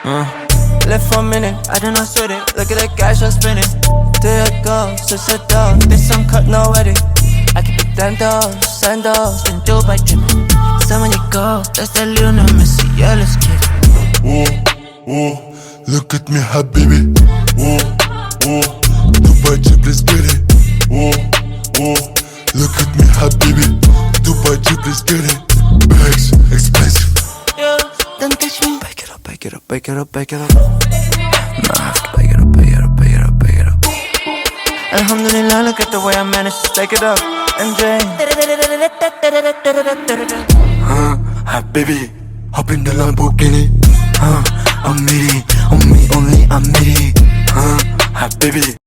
Live for a minute, I do not sweat it. Look at that cash I'm spinning. There it goes, it's a dog. This some cut, no edit. I keep it sandals, and Dubai drippin'. So when you go, that's that Lionel Messi, yeah, let's get it. Look at me, habibi. Dubai drip, let's get it. Look at me, habibi. Dubai drip, let's get it. Bags, expensive. Yeah, don't touch me. Back it up, back it up, back it up, back it up. Nah, I have to back it up, back it up, back it up, back it up. Alhamdulillah, look at the way I managed to stack it up. MJ. Habibi, hop in the Lamborghini. I'm needy, on me only, I'm needy. Habibi.